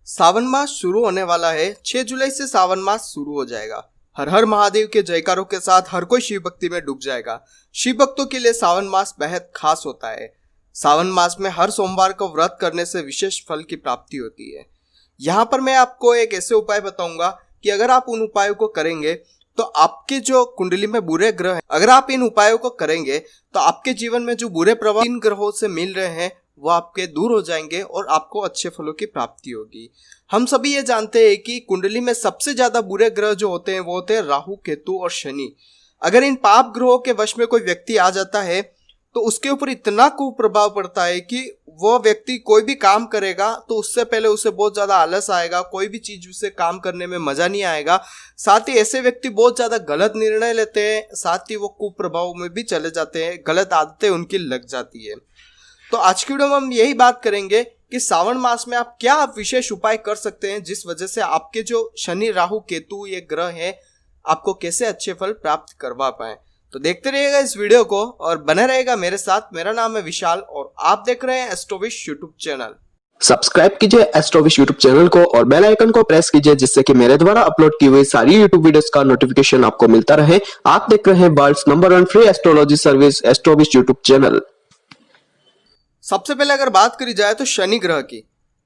सावन मास शुरू होने वाला है। 6 जुलाई से सावन मास शुरू हो जाएगा। हर हर महादेव के जयकारों के साथ हर कोई शिव भक्ति में डूब जाएगा। शिव भक्तों के लिए सावन मास बेहद खास होता है। सावन मास में हर सोमवार को व्रत करने से विशेष फल की प्राप्ति होती है। यहाँ पर मैं आपको एक ऐसे उपाय बताऊंगा कि अगर आप उन उपायों को करेंगे तो आपके जो कुंडली में बुरे ग्रह हैं, अगर आप इन उपायों को करेंगे तो आपके जीवन में जो बुरे प्रभाव इन ग्रहों से मिल रहे हैं वो आपके दूर हो जाएंगे और आपको अच्छे फलों की प्राप्ति होगी। हम सभी ये जानते हैं कि कुंडली में सबसे ज्यादा बुरे ग्रह जो होते हैं वो होते हैं राहु, केतु और शनि। अगर इन पाप ग्रहों के वश में कोई व्यक्ति आ जाता है तो उसके ऊपर इतना कुप्रभाव पड़ता है कि वो व्यक्ति कोई भी काम करेगा तो उससे पहले उसे बहुत ज्यादा आलस आएगा, कोई भी चीज उसे काम करने में मजा नहीं आएगा। साथ ही ऐसे व्यक्ति बहुत ज्यादा गलत निर्णय लेते हैं, साथ ही वो कुप्रभाव में भी चले जाते हैं, गलत आदतें उनकी लग जाती है। तो आज की वीडियो में हम यही बात करेंगे कि सावन मास में आप क्या विशेष उपाय कर सकते हैं जिस वजह से आपके जो शनि, राहु, केतु ये ग्रह हैं आपको कैसे अच्छे फल प्राप्त करवा पाए। तो देखते रहिएगा इस वीडियो को और बने रहेगा मेरे साथ। मेरा नाम है विशाल और आप देख रहे हैं एस्ट्रोविश यूट्यूब चैनल। सब्सक्राइब कीजिए एस्ट्रोविश यूट्यूब चैनल को और बेल आइकन को प्रेस कीजिए जिससे कि मेरे द्वारा अपलोड की हुई सारी यूट्यूब वीडियोस का नोटिफिकेशन आपको मिलता रहे। आप देख रहे हैं world's number 1 free astrology service Astrowish YouTube channel. सबसे पहले अगर बात करी जाए तो शनि ग्रह की।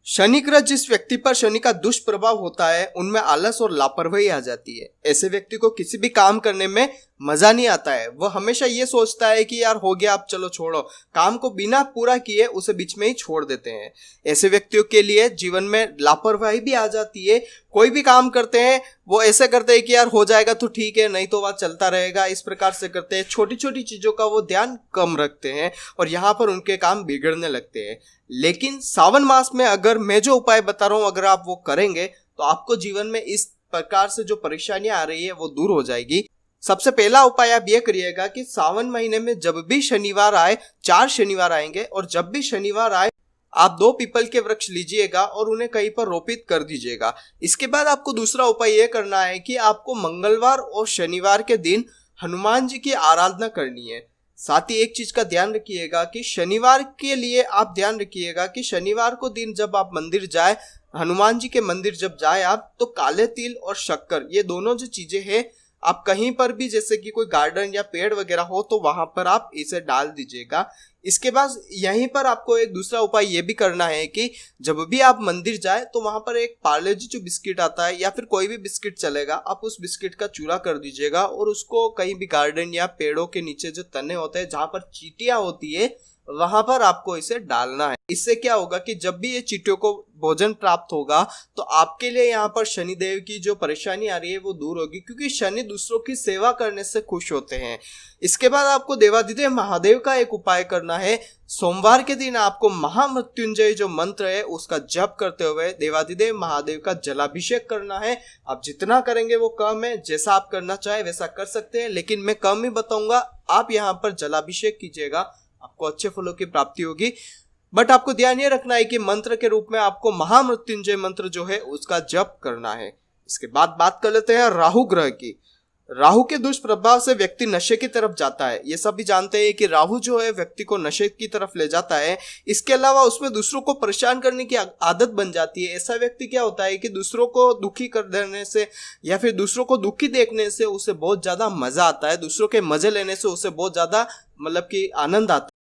शनि ग्रह जिस व्यक्ति पर शनि का दुष्प्रभाव होता है उनमें आलस और लापरवाही आ जाती है। ऐसे व्यक्ति को किसी भी काम करने में मजा नहीं आता है। वह हमेशा ये सोचता है कि यार हो गया, अब चलो छोड़ो, काम को बिना पूरा किए उसे बीच में ही छोड़ देते हैं। ऐसे व्यक्तियों के लिए जीवन में लापरवाही भी आ जाती है। कोई भी काम करते हैं वो ऐसे करते हैं कि यार हो जाएगा तो ठीक है, नहीं तो वह चलता रहेगा, इस प्रकार से करते हैं। छोटी छोटी चीजों का वो ध्यान कम रखते हैं और यहाँ पर उनके काम बिगड़ने लगते हैं। लेकिन सावन मास में अगर मैं जो उपाय बता रहा हूँ अगर आप वो करेंगे तो आपको जीवन में इस प्रकार से जो परेशानियां आ रही है वो दूर हो जाएगी। सबसे पहला उपाय आप ये करिएगा कि सावन महीने में जब भी शनिवार आए, 4 शनिवार आएंगे, और जब भी शनिवार आए आप 2 पीपल के वृक्ष लीजिएगा और उन्हें कहीं पर रोपित कर दीजिएगा। इसके बाद आपको दूसरा उपाय यह करना है कि आपको मंगलवार और शनिवार के दिन हनुमान जी की आराधना करनी है। साथ ही एक चीज का ध्यान रखिएगा कि शनिवार के लिए आप ध्यान रखिएगा कि शनिवार को दिन जब आप मंदिर जाए, हनुमान जी के मंदिर जब जाए आप, तो काले तिल और शक्कर ये दोनों जो चीजें हैं आप कहीं पर भी, जैसे कि कोई गार्डन या पेड़ वगैरह हो तो वहां पर आप इसे डाल दीजिएगा। इसके बाद यहीं पर आपको एक दूसरा उपाय ये भी करना है कि जब भी आप मंदिर जाए तो वहां पर एक पार्ले जी जो बिस्किट आता है या फिर कोई भी बिस्किट चलेगा, आप उस बिस्किट का चूरा कर दीजिएगा और उसको कहीं भी गार्डन या पेड़ों के नीचे जो तने होते हैं जहां पर चींटियां होती है वहां पर आपको इसे डालना है। इससे क्या होगा कि जब भी ये चींटियों को भोजन प्राप्त होगा तो आपके लिए यहाँ पर शनिदेव की जो परेशानी आ रही है वो दूर होगी, क्योंकि शनि दूसरों की सेवा करने से खुश होते हैं। इसके बाद आपको देवाधिदेव महादेव का एक उपाय करना है। सोमवार के दिन आपको महामृत्युंजय जो मंत्र है उसका जप करते हुए देवाधिदेव महादेव का जलाभिषेक करना है। आप जितना करेंगे वो कम है, जैसा आप करना चाहे वैसा कर सकते हैं, लेकिन मैं कम ही बताऊंगा। आप यहाँ पर जलाभिषेक कीजिएगा, आपको अच्छे फलों की प्राप्ति होगी। बट आपको ध्यान ये रखना है कि मंत्र के रूप में आपको महामृत्युंजय मंत्र जो है उसका जप करना है। इसके बाद बात कर लेते हैं राहु ग्रह की। राहु के दुष्प्रभाव से व्यक्ति नशे की तरफ जाता है। ये सभी जानते हैं कि राहु जो है व्यक्ति को नशे की तरफ ले जाता है। इसके अलावा उसमें दूसरों को परेशान करने की आदत बन जाती है। ऐसा व्यक्ति क्या होता है कि दूसरों को दुखी कर देने से या फिर दूसरों को दुखी देखने से उसे बहुत ज्यादा मजा आता है, दूसरों के मजे लेने से उसे बहुत ज्यादा मतलब कि आनंद आता है।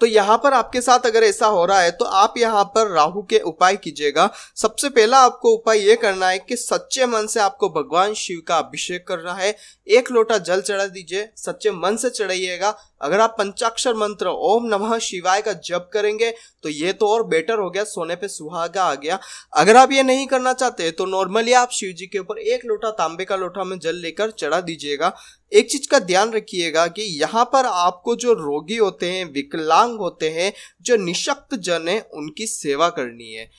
तो यहाँ पर आपके साथ अगर ऐसा हो रहा है तो आप यहाँ पर राहु के उपाय कीजिएगा। सबसे पहला आपको उपाय ये करना है कि सच्चे मन से आपको भगवान शिव का अभिषेक करना है। 1 लोटा जल चढ़ा दीजिए, सच्चे मन से चढ़ाइएगा। अगर आप पंचाक्षर मंत्र ओम नमः शिवाय का जप करेंगे तो ये तो और बेटर हो गया, सोने पे सुहागा आ गया। अगर आप ये नहीं करना चाहते तो नॉर्मली आप शिव जी के ऊपर 1 लोटा तांबे का लोटा में जल लेकर चढ़ा दीजिएगा। एक चीज का ध्यान रखिएगा कि यहाँ पर आपको जो रोगी होते हैं, विकलांग होते हैं, जो निशक्त जन है, उनकी सेवा करनी है।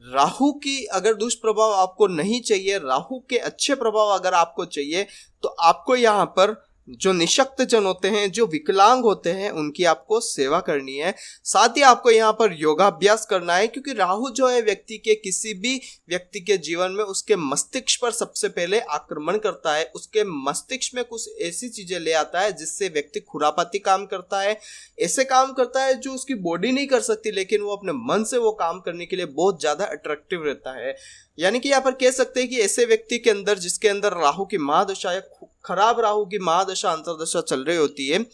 राहु की अगर दुष्प्रभाव आपको नहीं चाहिए, राहु के अच्छे प्रभाव अगर आपको चाहिए तो आपको यहाँ पर जो निशक्त जन होते हैं, जो विकलांग होते हैं, उनकी आपको सेवा करनी है। साथ ही आपको यहाँ पर योगाभ्यास करना है, क्योंकि राहु जो है व्यक्ति के किसी भी व्यक्ति के जीवन में उसके मस्तिष्क पर सबसे पहले आक्रमण करता है। उसके मस्तिष्क में कुछ ऐसी चीजें ले आता है जिससे व्यक्ति खुरापाती काम करता है, ऐसे काम करता है जो उसकी बॉडी नहीं कर सकती, लेकिन वो अपने मन से वो काम करने के लिए बहुत ज्यादा अट्रैक्टिव रहता है। यानी कि यहाँ पर कह सकते हैं कि ऐसे व्यक्ति के अंदर, जिसके अंदर राहु की महादशा या खराब राहु की महादशा अंतर्दशा चल रही होती है,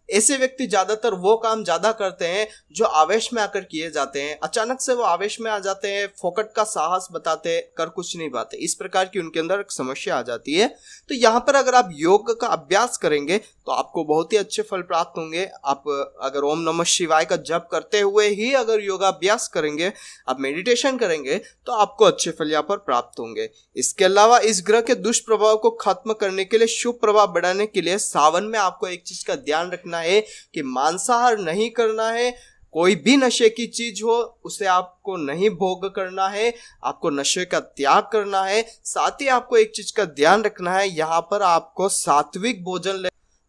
ऐसे व्यक्ति ज्यादातर वो काम ज्यादा करते हैं जो आवेश में आकर किए जाते हैं। अचानक से वो आवेश में आ जाते हैं, फोकट का साहस बताते कर कुछ नहीं पाते, इस प्रकार की उनके अंदर एक समस्या आ जाती है। तो यहाँ पर अगर आप योग का अभ्यास करेंगे तो आपको बहुत ही अच्छे फल प्राप्त होंगे। आप अगर ओम नमः शिवाय का जप करते हुए ही अगर योगाभ्यास करेंगे, आप मेडिटेशन करेंगे, तो आपको अच्छे फल यहाँ पर प्राप्त होंगे। इसके अलावा इस ग्रह के दुष्प्रभाव को खत्म करने के लिए, शुभ प्रभाव बढ़ाने के लिए सावन में आपको एक चीज का ध्यान रखना है कि मांसाहार नहीं करना है। कोई भी नशे की चीज हो उसे आपको नहीं भोग करना है, आपको नशे का त्याग करना है। साथ ही आपको एक चीज का ध्यान रखना है, यहाँ पर आपको सात्विक भोजन,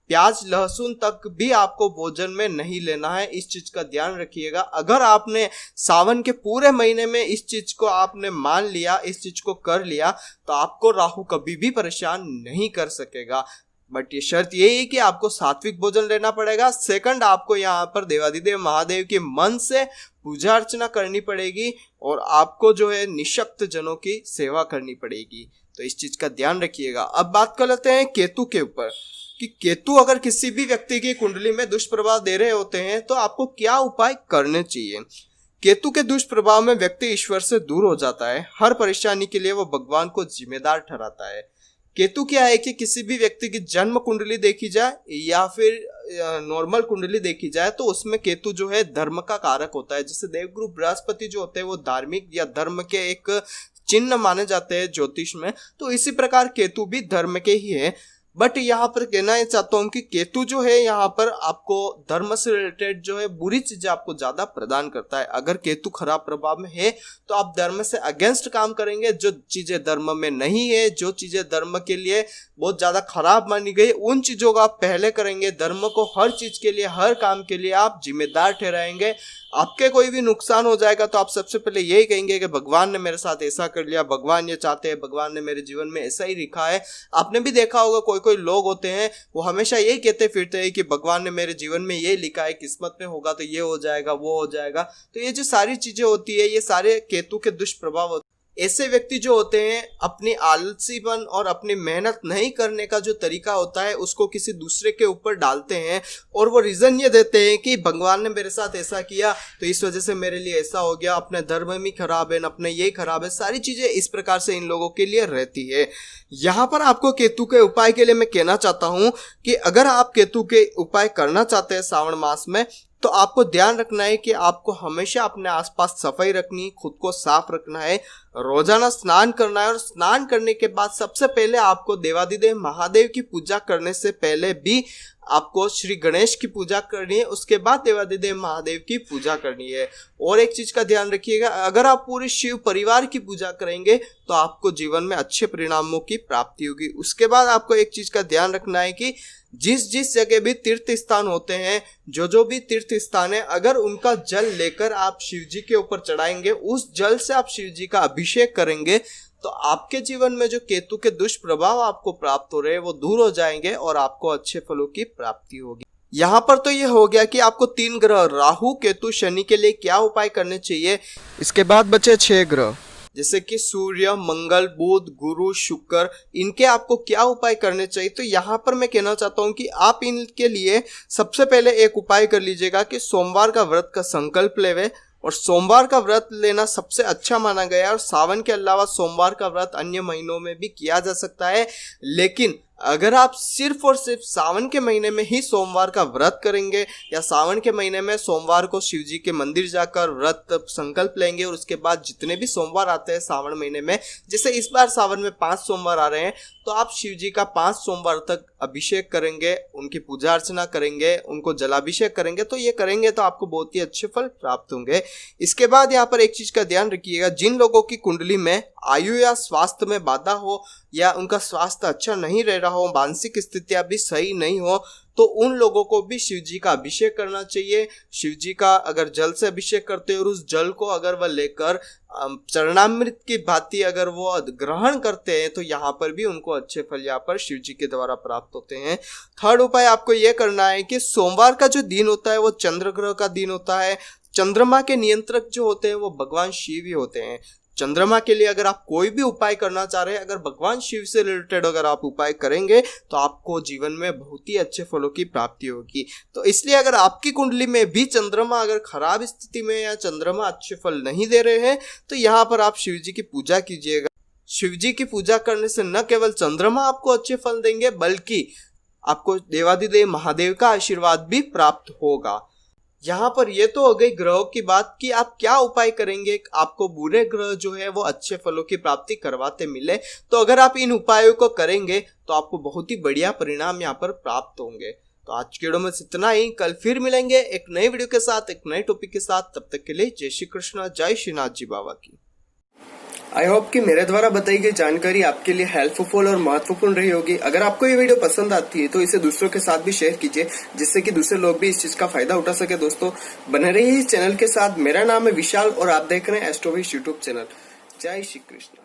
प्याज लहसुन तक भी आपको भोजन में नहीं लेना है। इस चीज का ध्यान रखिएगा। अगर आपने सावन के पूरे महीने में इस चीज को आपने मान लिया, इस चीज को कर लिया, तो आपको राहु कभी भी परेशान नहीं कर सकेगा। बट ये शर्त यही है कि आपको सात्विक भोजन लेना पड़ेगा। सेकंड, आपको यहाँ पर देवादिदेव महादेव के मन से पूजा अर्चना करनी पड़ेगी और आपको जो है निशक्त जनों की सेवा करनी पड़ेगी। तो इस चीज का ध्यान रखिएगा। अब बात कर लेते हैं केतु के ऊपर कि केतु अगर किसी भी व्यक्ति की कुंडली में दुष्प्रभाव दे रहे होते हैं तो आपको क्या उपाय करने चाहिए। केतु के दुष्प्रभाव में व्यक्ति ईश्वर से दूर हो जाता है। हर परेशानी के लिए वो भगवान को जिम्मेदार ठहराता है। केतु क्या है कि किसी भी व्यक्ति की जन्म कुंडली देखी जाए या फिर नॉर्मल कुंडली देखी जाए तो उसमें केतु जो है धर्म का कारक होता है। जैसे देवगुरु बृहस्पति जो होते हैं वो धार्मिक या धर्म के एक चिन्ह माने जाते हैं ज्योतिष में, तो इसी प्रकार केतु भी धर्म के ही है। बट यहाँ पर कहना चाहता हूँ कि केतु जो है यहाँ पर आपको धर्म से रिलेटेड जो है बुरी चीजें आपको ज्यादा प्रदान करता है। अगर केतु खराब प्रभाव में है तो आप धर्म से अगेंस्ट काम करेंगे। जो चीजें धर्म में नहीं है, जो चीजें धर्म के लिए बहुत ज्यादा खराब मानी गई, उन चीजों को आप पहले करेंगे। धर्म को हर चीज के लिए, हर काम के लिए आप जिम्मेदार ठहराएंगे। आपके कोई भी नुकसान हो जाएगा तो आप सबसे पहले यही कहेंगे कि भगवान ने मेरे साथ ऐसा कर लिया, भगवान ये चाहते हैं, भगवान ने मेरे जीवन में ऐसा ही लिखा है। आपने भी देखा होगा कोई लोग होते हैं वो हमेशा यही कहते फिरते हैं कि भगवान ने मेरे जीवन में ये लिखा है, किस्मत में होगा तो ये हो जाएगा, वो हो जाएगा। तो ये जो सारी चीजें होती है, ये सारे केतु के दुष्प्रभाव होते हैं। ऐसे व्यक्ति जो होते हैं अपनी आलसीपन और अपनी मेहनत नहीं करने का जो तरीका होता है उसको किसी दूसरे के ऊपर डालते हैं और वो रीजन ये देते हैं कि भगवान ने मेरे साथ ऐसा किया तो इस वजह से मेरे लिए ऐसा हो गया, अपने धर्म में खराब है, अपने ये खराब है। सारी चीजें इस प्रकार से इन लोगों के लिए रहती है। यहाँ पर आपको केतु के उपाय के लिए मैं कहना चाहता हूँ कि अगर आप केतु के उपाय करना चाहते हैं सावन मास में, तो आपको ध्यान रखना है कि आपको हमेशा अपने आसपास सफाई रखनी, खुद को साफ रखना है, रोजाना स्नान करना है और स्नान करने के बाद सबसे पहले आपको देवादिदेव महादेव की पूजा करने से पहले भी आपको श्री गणेश की पूजा करनी है, उसके बाद देवादिदेव महादेव की पूजा करनी है। और एक चीज का ध्यान रखिएगा, अगर आप पूरे शिव परिवार की पूजा करेंगे तो आपको जीवन में अच्छे परिणामों की प्राप्ति होगी। उसके बाद आपको एक चीज का ध्यान रखना है कि जिस जगह भी तीर्थ स्थान होते हैं, जो भी तीर्थ स्थान है, अगर उनका जल लेकर आप शिव जी के ऊपर चढ़ाएंगे, उस जल से आप शिव जी का अभिषेक करेंगे, तो आपके जीवन में जो केतु के दुष्प्रभाव आपको प्राप्त हो रहे हैं वो दूर हो जाएंगे और आपको अच्छे फलों की प्राप्ति होगी। यहाँ पर तो ये हो गया कि आपको 3 ग्रह राहु, केतु, शनि के लिए क्या उपाय करने चाहिए। इसके बाद बचे 6 ग्रह जैसे कि सूर्य, मंगल, बुध, गुरु, शुक्र, इनके आपको क्या उपाय करने चाहिए। तो यहाँ पर मैं कहना चाहता हूँ कि आप इनके लिए सबसे पहले एक उपाय कर लीजिएगा कि सोमवार का व्रत का संकल्प लेवे। और सोमवार का व्रत लेना सबसे अच्छा माना गया है और सावन के अलावा सोमवार का व्रत अन्य महीनों में भी किया जा सकता है। लेकिन अगर आप सिर्फ और सिर्फ सावन के महीने में ही सोमवार का व्रत करेंगे या सावन के महीने में सोमवार को शिव जी के मंदिर जाकर व्रत संकल्प लेंगे और उसके बाद जितने भी सोमवार आते हैं सावन महीने में, जैसे इस बार सावन में 5 सोमवार आ रहे हैं, तो आप शिव जी का 5 सोमवार तक अभिषेक करेंगे, उनकी पूजा अर्चना करेंगे, उनको जलाभिषेक करेंगे। तो ये करेंगे तो आपको बहुत ही अच्छे फल प्राप्त होंगे। इसके बाद यहाँ पर एक चीज का ध्यान रखिएगा, जिन लोगों की कुंडली में आयु या स्वास्थ्य में बाधा हो या उनका स्वास्थ्य अच्छा नहीं रह रहा हो, मानसिक स्थितियां भी सही नहीं हो, तो उन लोगों को भी शिव जी का अभिषेक करना चाहिए। शिव जी का अगर जल से अभिषेक करते हैं और उस जल को अगर वह लेकर चरणामृत की भांति अगर वो ग्रहण करते हैं तो यहाँ पर भी उनको अच्छे फल यहाँ पर शिव जी के द्वारा प्राप्त होते हैं। थर्ड उपाय आपको यह करना है कि सोमवार का जो दिन होता है वो चंद्र ग्रह का दिन होता है। चंद्रमा के नियंत्रक जो होते हैं वो भगवान शिव ही होते हैं। चंद्रमा के लिए अगर आप कोई भी उपाय करना चाह रहे हैं, अगर भगवान शिव से रिलेटेड अगर आप उपाय करेंगे तो आपको जीवन में बहुत ही अच्छे फलों की प्राप्ति होगी। तो इसलिए अगर आपकी कुंडली में भी चंद्रमा अगर खराब स्थिति में या चंद्रमा अच्छे फल नहीं दे रहे हैं तो यहाँ पर आप शिव जी की पूजा कीजिएगा। शिव जी की पूजा करने से न केवल चंद्रमा आपको अच्छे फल देंगे बल्कि आपको देवाधिदेव महादेव का आशीर्वाद भी प्राप्त होगा। यहाँ पर ये तो हो गई ग्रहों की बात कि आप क्या उपाय करेंगे आपको बुरे ग्रह जो है वो अच्छे फलों की प्राप्ति करवाते मिले। तो अगर आप इन उपायों को करेंगे तो आपको बहुत ही बढ़िया परिणाम यहाँ पर प्राप्त होंगे। तो आज की वीडियो में इतना ही, कल फिर मिलेंगे एक नई वीडियो के साथ, एक नए टॉपिक के साथ। तब तक के लिए जय श्री कृष्ण, जय श्रीनाथ जी बाबा की। आई होप कि मेरे द्वारा बताई गई जानकारी आपके लिए हेल्पफुल और महत्वपूर्ण रही होगी। अगर आपको ये वीडियो पसंद आती है तो इसे दूसरों के साथ भी शेयर कीजिए जिससे कि दूसरे लोग भी इस चीज का फायदा उठा सके। दोस्तों बने रहिए इस चैनल के साथ। मेरा नाम है विशाल और आप देख रहे हैं एस्ट्रोविश यूट्यूब चैनल। जय श्री कृष्ण।